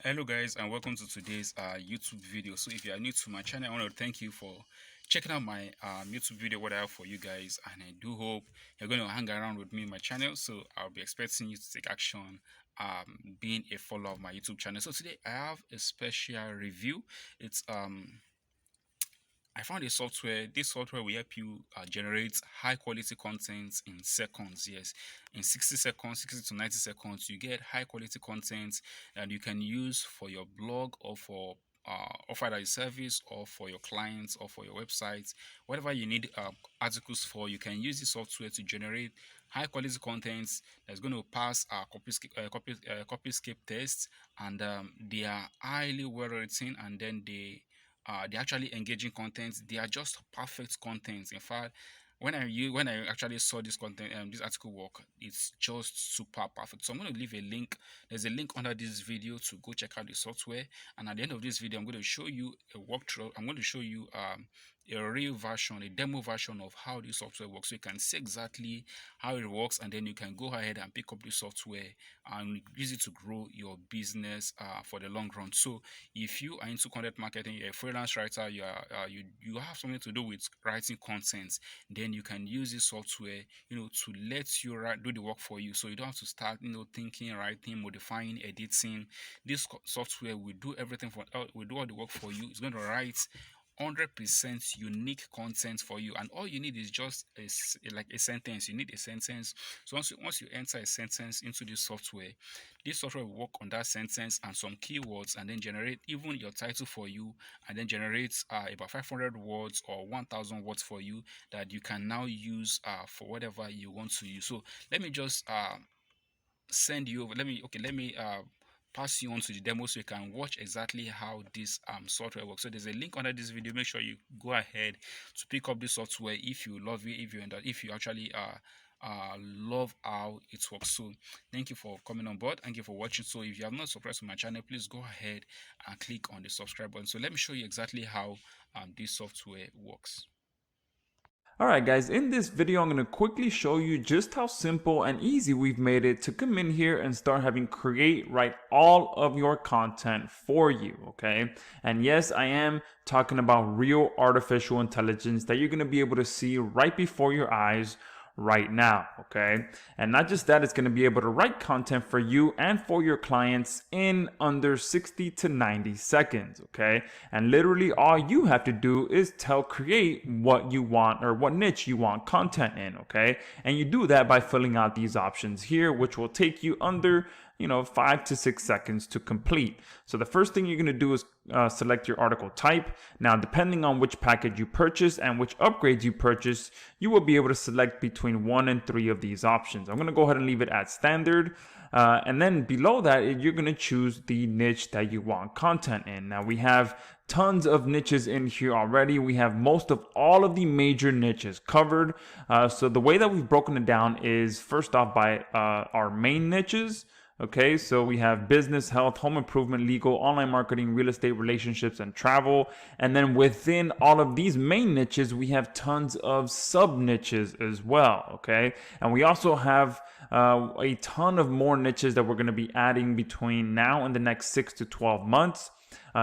Hello guys, and welcome to today's YouTube video. So if you are new to my channel, I want to thank you for checking out my YouTube video, what I have for you guys, and I do hope you're going to hang around with me in my channel. So I'll be expecting you to take action, being a follower of my YouTube channel. So today I have a special review. It's I found a software. This software will help you generate high quality content in seconds. Yes, in 60 seconds, 60 to 90 seconds, you get high quality content that you can use for your blog or for offer as a service or for your clients or for your websites. Whatever you need articles for, you can use this software to generate high quality content that's going to pass copyscape tests, and they are highly well written, and then they're actually engaging content. They are just perfect content. In fact, when I actually saw this content, this article work, it's just super perfect. So I'm going to leave a link. There's a link under this video to go check out the software. And at the end of this video, I'm going to show you a walkthrough. I'm going to show you a real version, a demo version of how this software works, so you can see exactly how it works, and then you can go ahead and pick up the software and use it to grow your business for the long run. So if you are into content marketing, you're a freelance writer, you have something to do with writing content, then you can use this software, to let you do the work for you. So you don't have to start, thinking, writing, modifying, editing. This software will do everything will do all the work for you. It's going to write 100% unique content for you, and all you need is just like a sentence. You need a sentence. So once you enter a sentence into this software will work on that sentence and some keywords, and then generate even your title for you, and then generate about 500 words or 1000 words for you that you can now use for whatever you want to use. So let me just send you over. Let me pass you on to the demo so you can watch exactly how this software works. So there's a link under this video. Make sure you go ahead to pick up this software if you love it, if you actually love how it works. So thank you for coming on board. Thank you for watching. So if you have not subscribed to my channel, please go ahead and click on the subscribe button. So let me show you exactly how this software works. Alright guys, in this video I'm going to quickly show you just how simple and easy we've made it to come in here and start having Create write all of your content for you, okay? And yes, I am talking about real artificial intelligence that you're going to be able to see right before your eyes right now, okay? And not just that, it's going to be able to write content for you and for your clients in under 60 to 90 seconds, okay? And literally all you have to do is tell Create what you want or what niche you want content in, okay? And you do that by filling out these options here, which will take you under 5 to 6 seconds to complete. So the first thing you're going to do is select your article type. Now, depending on which package you purchase and which upgrades you purchase, you will be able to select between 1 and 3 of these options. I'm going to go ahead and leave it at standard. And then below that, you're going to choose the niche that you want content in. Now, we have tons of niches in here already. We have most of all of the major niches covered. So the way that we've broken it down is first off by our main niches. Okay, so we have business, health, home improvement, legal, online marketing, real estate, relationships, and travel. And then within all of these main niches, we have tons of sub niches as well. Okay, and we also have a ton of more niches that we're going to be adding between now and the next 6 to 12 months.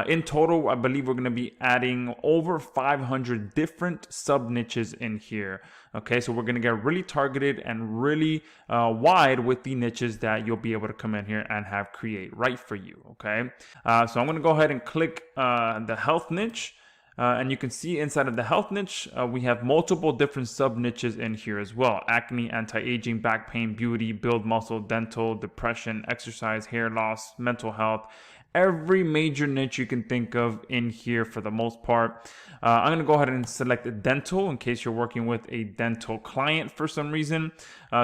In total, I believe we're going to be adding over 500 different sub niches in here. Okay, so we're going to get really targeted and really wide with the niches that you'll be able to come in here and have Create right for you. Okay, so I'm going to go ahead and click the health niche. And you can see inside of the health niche, we have multiple different sub niches in here as well. Acne, anti-aging, back pain, beauty, build muscle, dental, depression, exercise, hair loss, mental health. Every major niche you can think of in here for the most part. I'm going to go ahead and select dental in case you're working with a dental client for some reason,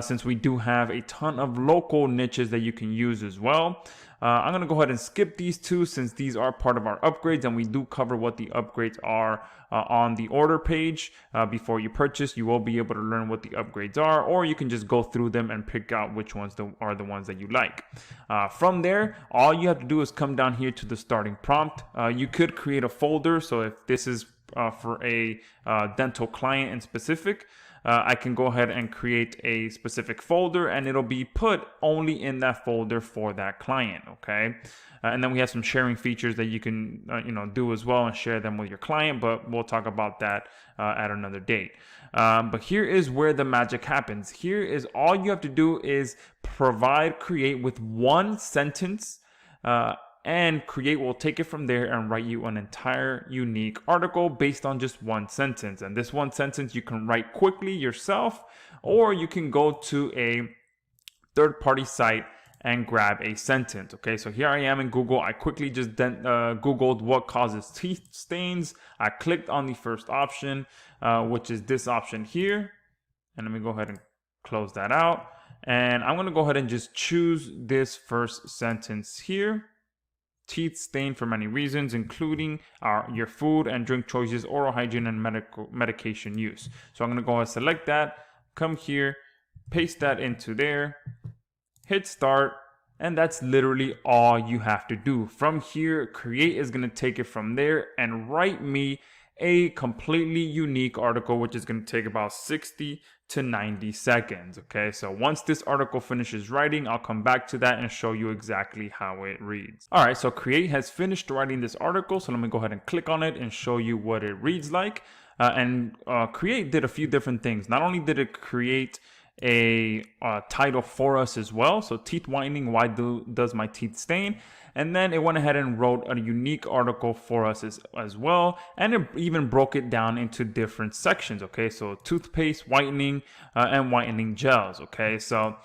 since we do have a ton of local niches that you can use as well. I'm going to go ahead and skip these two since these are part of our upgrades, and we do cover what the upgrades are on the order page. Before you purchase, you will be able to learn what the upgrades are, or you can just go through them and pick out which ones are the ones that you like. From there, all you have to do is come down here to the starting prompt. You could create a folder, so if this is for a dental client in specific, I can go ahead and create a specific folder, and it'll be put only in that folder for that client. Okay. And then we have some sharing features that you can do as well and share them with your client, but we'll talk about that at another date. But here is where the magic happens. Here is all you have to do is provide Create with one sentence, and Create will take it from there and write you an entire unique article based on just one sentence. And this one sentence you can write quickly yourself, or you can go to a third-party site and grab a sentence. Okay, so here I am in Google. I quickly just Googled what causes teeth stains. I clicked on the first option, which is this option here. And let me go ahead and close that out. And I'm going to go ahead and just choose this first sentence here. Teeth stain for many reasons, including your food and drink choices, oral hygiene, and medication use. So I'm going to go ahead and select that, come here, paste that into there, hit start, and that's literally all you have to do. From here, Create is going to take it from there and write me a completely unique article, which is going to take about 60 to 90 seconds. Okay, so once this article finishes writing, I'll come back to that and show you exactly how it reads. All right, so Create has finished writing this article, so let me go ahead and click on it and show you what it reads like. Create did a few different things. Not only did it create a title for us as well, so teeth whitening, why does my teeth stain? And then it went ahead and wrote a unique article for us as well, and it even broke it down into different sections. Okay, so toothpaste, whitening, and whitening gels. Okay, so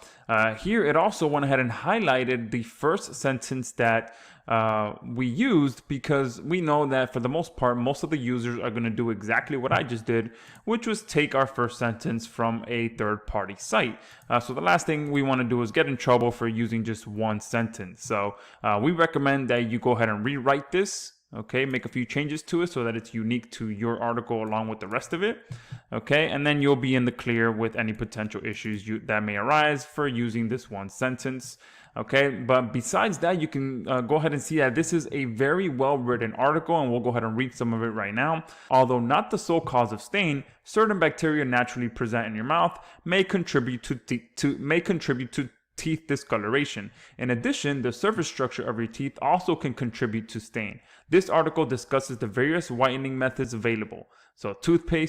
here it also went ahead and highlighted the first sentence that we used, because we know that for the most part, most of the users are going to do exactly what I just did, which was take our first sentence from a third-party site. So the last thing we want to do is get in trouble for using just one sentence. So we recommend that you go ahead and rewrite this. Okay, make a few changes to it so that it's unique to your article along with the rest of it. Okay, and then you'll be in the clear with any potential issues that may arise for using this one sentence. Okay, but besides that, you can go ahead and see that this is a very well written article, and we'll go ahead and read some of it right now. Although not the sole cause of stain, certain bacteria naturally present in your mouth may contribute to teeth discoloration. In addition, the surface structure of your teeth also can contribute to stain. This article discusses the various whitening methods available. So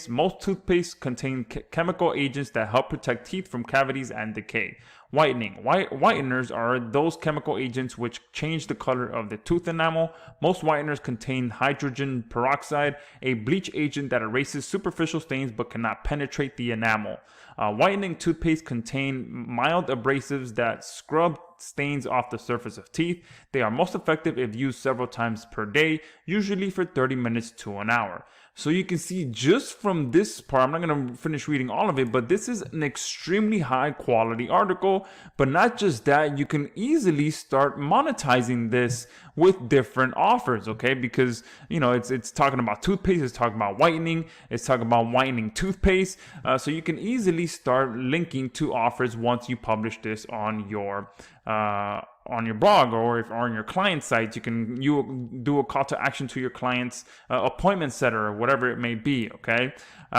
most toothpaste contain chemical agents that help protect teeth from cavities and decay. Whiteners are those chemical agents which change the color of the tooth enamel. Most whiteners contain hydrogen peroxide, a bleach agent that erases superficial stains but cannot penetrate the enamel. Whitening toothpaste contain mild abrasives that scrub stains off the surface of teeth. They are most effective if used several times per day, usually for 30 minutes to an hour. So you can see just from this part, I'm not going to finish reading all of it, but this is an extremely high quality article. But not just that, you can easily start monetizing this with different offers, okay? Because, it's talking about toothpaste, it's talking about whitening, it's talking about whitening toothpaste. So you can easily start linking to offers once you publish this on your blog, or on your client site. You do a call to action to your client's appointment setter, or whatever it may be. Okay,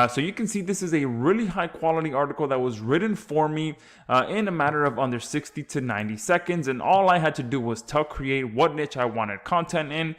so you can see this is a really high quality article that was written for me in a matter of under 60 to 90 seconds, and all I had to do was tell Create what niche I wanted content in,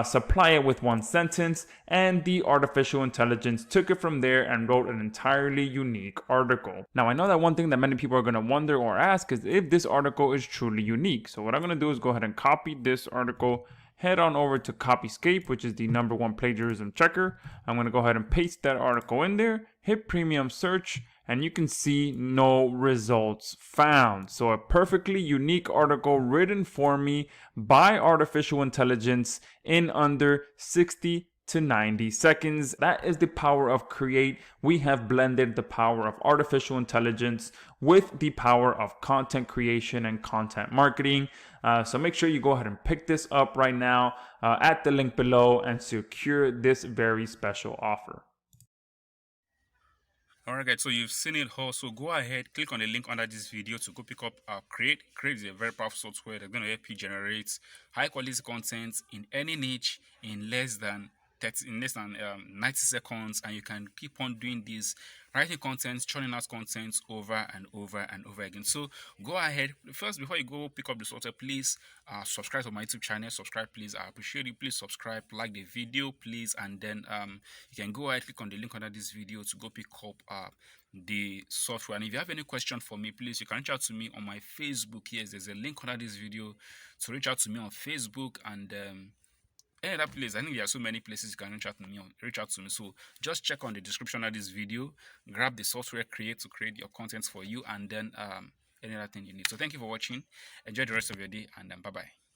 supply it with one sentence, and the artificial intelligence took it from there and wrote an entirely unique article. Now, I know that one thing that many people are going to wonder or ask is if this article is truly unique. So what I'm going to do is go ahead and copy this article, head on over to Copyscape, which is the #1 plagiarism checker. I'm going to go ahead and paste that article in there, hit premium search, and you can see no results found. So a perfectly unique article written for me by artificial intelligence in under 60 to 90 seconds. That is the power of Create. We have blended the power of artificial intelligence with the power of content creation and content marketing. So make sure you go ahead and pick this up right now at the link below and secure this very special offer. Alright guys, so you've seen it all. So go ahead, click on the link under this video to go pick up Create. Create is a very powerful software that's going to help you generate high quality content in any niche in less than in less than 90 seconds, and you can keep on doing this, writing content, churning out content over and over and over again. So go ahead first, before you go pick up the software, please subscribe to my YouTube channel. Subscribe, please. I appreciate it. Please subscribe, like the video, please, and then you can go ahead, click on the link under this video to go pick up the software. And if you have any question for me, please, you can reach out to me on my Facebook. Yes, there's a link under this video to reach out to me on Facebook, and any other place. I think there are so many places you can reach out to me. So just check on the description of this video, grab the software Create to create your content for you, and then any other thing you need. So thank you for watching. Enjoy the rest of your day, and bye bye.